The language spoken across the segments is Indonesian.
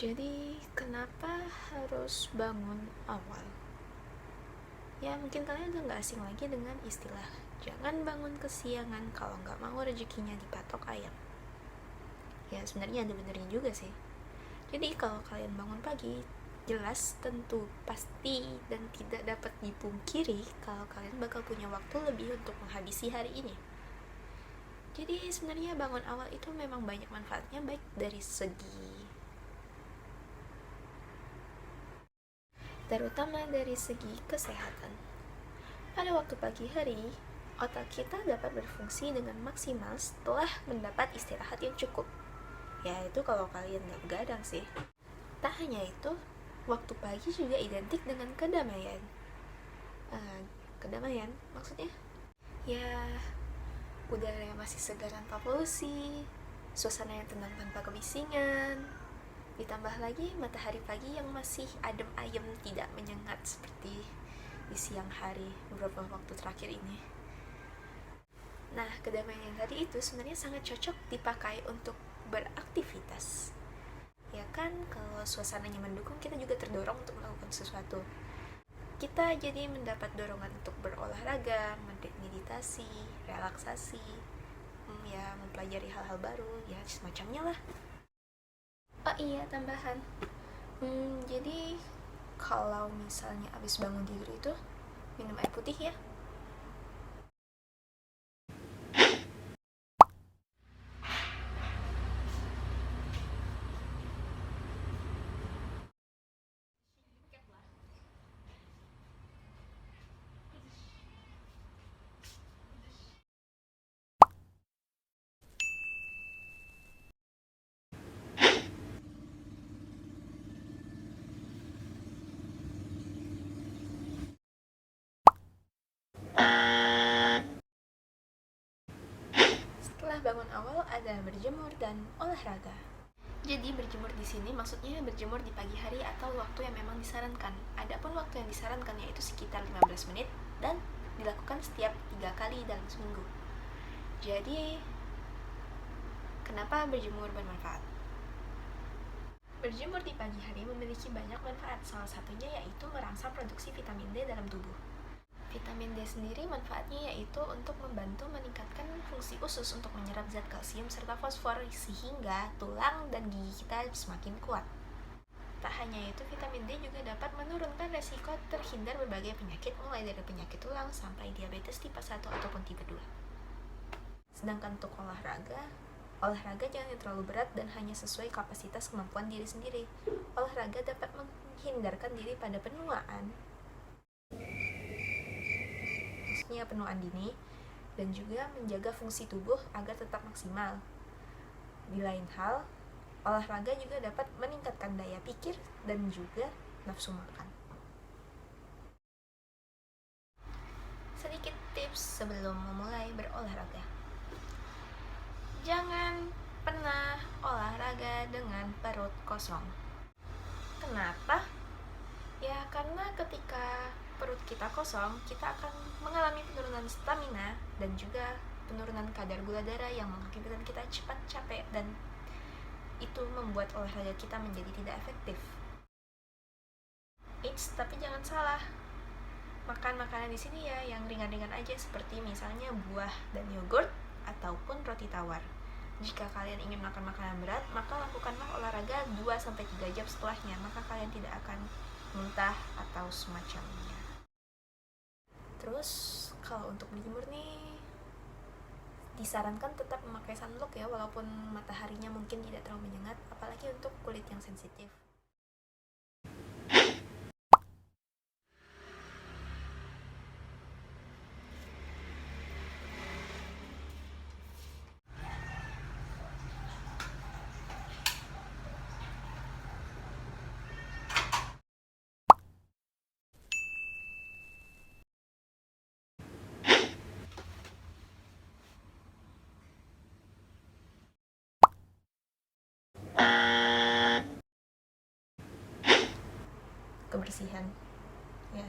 Jadi, kenapa harus bangun awal? Ya, mungkin kalian udah gak asing lagi dengan istilah jangan bangun kesiangan kalau gak mau rezekinya dipatok ayam. Ya, sebenarnya ada benernya juga sih. Jadi, kalau kalian bangun pagi, jelas, tentu, pasti, dan tidak dapat dipungkiri kalau kalian bakal punya waktu lebih untuk menghabisi hari ini. Jadi, sebenarnya bangun awal itu memang banyak manfaatnya, baik dari terutama dari segi kesehatan. Pada waktu pagi hari, otak kita dapat berfungsi dengan maksimal setelah mendapat istirahat yang cukup. Yaitu kalau kalian gak begadang sih. Tak hanya itu, waktu pagi juga identik dengan kedamaian. Kedamaian maksudnya? Ya, udara yang masih segar tanpa polusi, suasana yang tenang tanpa kebisingan, ditambah lagi matahari pagi yang masih adem ayem, tidak menyengat seperti di siang hari beberapa waktu terakhir ini. Nah, kedamaian yang tadi itu sebenarnya sangat cocok dipakai untuk beraktivitas. Ya kan, kalau suasananya mendukung, kita juga terdorong untuk melakukan sesuatu. Kita jadi mendapat dorongan untuk berolahraga, meditasi, relaksasi, ya mempelajari hal-hal baru, ya semacamnya lah. Oh iya, tambahan. Jadi kalau misalnya abis bangun tidur itu minum air putih ya. Setelah bangun awal ada berjemur dan olahraga. Jadi berjemur di sini maksudnya berjemur di pagi hari atau waktu yang memang disarankan. Adapun waktu yang disarankan yaitu sekitar 15 menit dan dilakukan setiap 3 kali dalam seminggu. Jadi, kenapa berjemur bermanfaat? Berjemur di pagi hari memiliki banyak manfaat, salah satunya yaitu merangsang produksi vitamin D dalam tubuh. Vitamin D sendiri manfaatnya yaitu untuk membantu meningkatkan fungsi usus untuk menyerap zat kalsium serta fosfor sehingga tulang dan gigi kita semakin kuat. Tak hanya itu, vitamin D juga dapat menurunkan resiko terhindar berbagai penyakit mulai dari penyakit tulang sampai diabetes tipe 1 ataupun tipe 2. Sedangkan untuk olahraga jangan terlalu berat dan hanya sesuai kapasitas kemampuan diri sendiri. Olahraga dapat menghindarkan diri pada penuaan, maksudnya penuaan dini, dan juga menjaga fungsi tubuh agar tetap maksimal. Di lain hal, olahraga juga dapat meningkatkan daya pikir dan juga nafsu makan. Sedikit tips sebelum memulai berolahraga. Jangan pernah olahraga dengan perut kosong. Kenapa? Ya, karena ketika perut kita kosong, kita akan mengalami penurunan stamina dan juga penurunan kadar gula darah yang mengakibatkan kita cepat capek dan itu membuat olahraga kita menjadi tidak efektif. Tapi jangan salah. Makan makanan di sini ya yang ringan-ringan aja seperti misalnya buah dan yogurt ataupun roti tawar. Jika kalian ingin makan makanan berat, maka lakukanlah olahraga 2-3 jam setelahnya, maka kalian tidak akan muntah atau semacamnya. Terus kalau untuk berjemur nih disarankan tetap memakai sunblock ya, walaupun mataharinya mungkin tidak terlalu menyengat, apalagi untuk kulit yang sensitif. Kebersihan, ya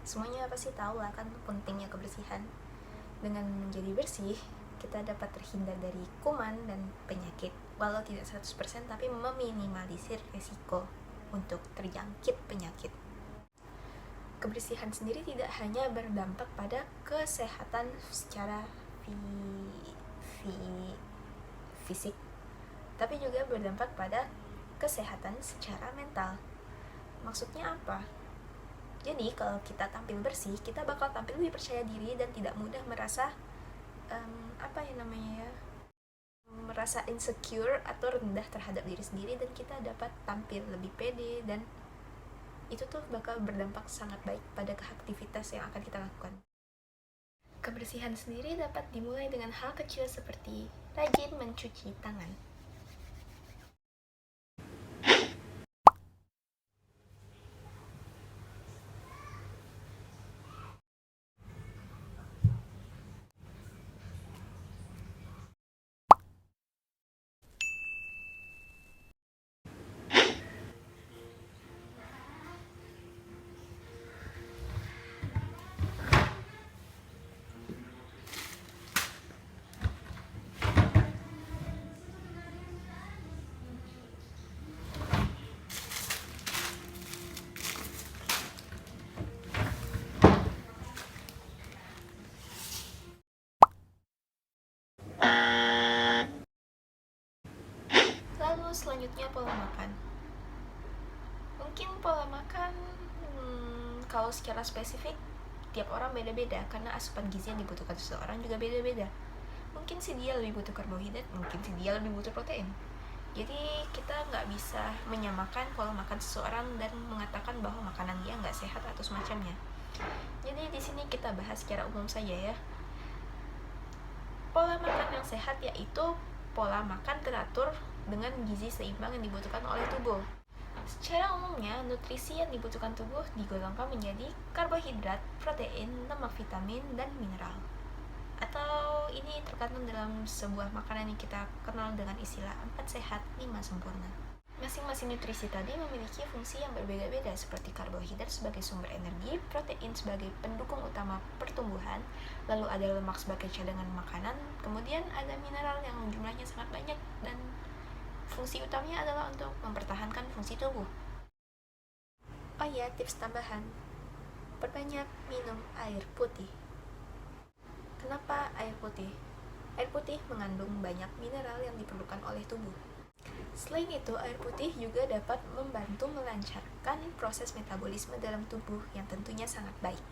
semuanya pasti tahu lah kan pentingnya kebersihan. Dengan menjadi bersih, kita dapat terhindar dari kuman dan penyakit. walau tidak 100% tapi meminimalisir resiko untuk terjangkit penyakit. Kebersihan sendiri tidak hanya berdampak pada kesehatan secara fisik, tapi juga berdampak pada kesehatan secara mental. Maksudnya apa? Jadi kalau kita tampil bersih, kita bakal tampil lebih percaya diri dan tidak mudah merasa merasa insecure atau rendah terhadap diri sendiri, dan kita dapat tampil lebih pede, dan itu tuh bakal berdampak sangat baik pada aktivitas yang akan kita lakukan. Kebersihan sendiri dapat dimulai dengan hal kecil seperti rajin mencuci tangan. Lalu selanjutnya pola makan. Mungkin pola makan kalau secara spesifik tiap orang beda-beda, karena asupan gizi yang dibutuhkan seseorang juga beda-beda. Mungkin si dia lebih butuh karbohidrat, mungkin si dia lebih butuh protein. Jadi kita nggak bisa menyamakan pola makan seseorang dan mengatakan bahwa makanan dia nggak sehat atau semacamnya. Jadi di sini kita bahas secara umum saja ya. Pola makan yang sehat yaitu pola makan teratur dengan gizi seimbang yang dibutuhkan oleh tubuh. Secara umumnya, nutrisi yang dibutuhkan tubuh digolongkan menjadi karbohidrat, protein, lemak, vitamin, dan mineral. Atau ini terkandung dalam sebuah makanan yang kita kenal dengan istilah 4 sehat, 5 sempurna. Masing-masing nutrisi tadi memiliki fungsi yang berbeda-beda, seperti karbohidrat sebagai sumber energi, protein sebagai pendukung utama pertumbuhan, lalu ada lemak sebagai cadangan makanan, kemudian ada mineral yang jumlahnya sangat banyak, dan fungsi utamanya adalah untuk mempertahankan fungsi tubuh. Oh ya, tips tambahan, perbanyak minum air putih. Kenapa air putih? Air putih mengandung banyak mineral yang diperlukan oleh tubuh. Selain itu, air putih juga dapat membantu melancarkan proses metabolisme dalam tubuh yang tentunya sangat baik.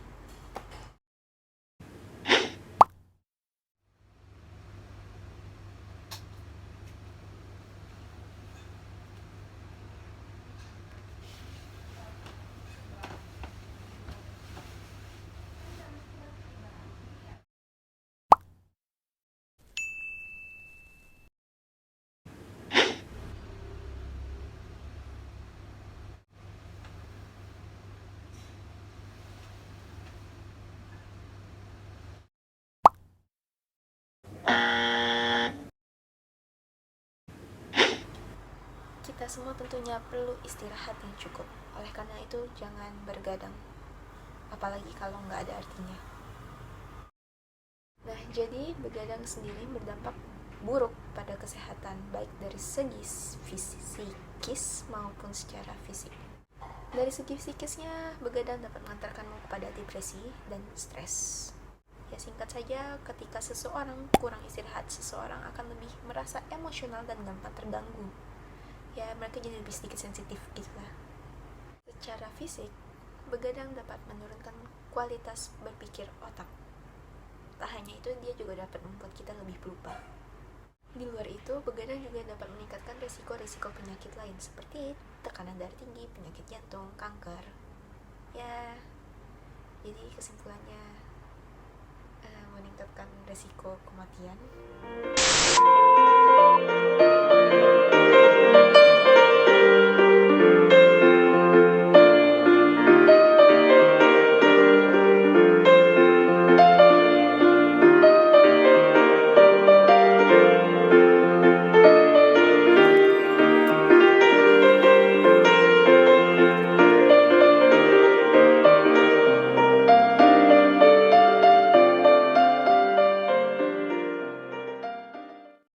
Kita semua tentunya perlu istirahat yang cukup. Oleh karena itu, jangan bergadang. Apalagi kalau nggak ada artinya. Nah, jadi begadang sendiri berdampak buruk pada kesehatan, baik dari segi psikis maupun secara fisik. Dari segi psikisnya, begadang dapat mengantarkanmu kepada depresi dan stres. Ya, singkat saja, ketika seseorang kurang istirahat, seseorang akan lebih merasa emosional dan gampang terganggu. Ya, mereka jadi lebih sedikit sensitif gitulah. Secara fisik, begadang dapat menurunkan kualitas berpikir otak. Tak hanya itu, dia juga dapat membuat kita lebih pelupa. Di luar itu, begadang juga dapat meningkatkan risiko-risiko penyakit lain seperti tekanan darah tinggi, penyakit jantung, kanker. Ya, jadi kesimpulannya meningkatkan risiko kematian.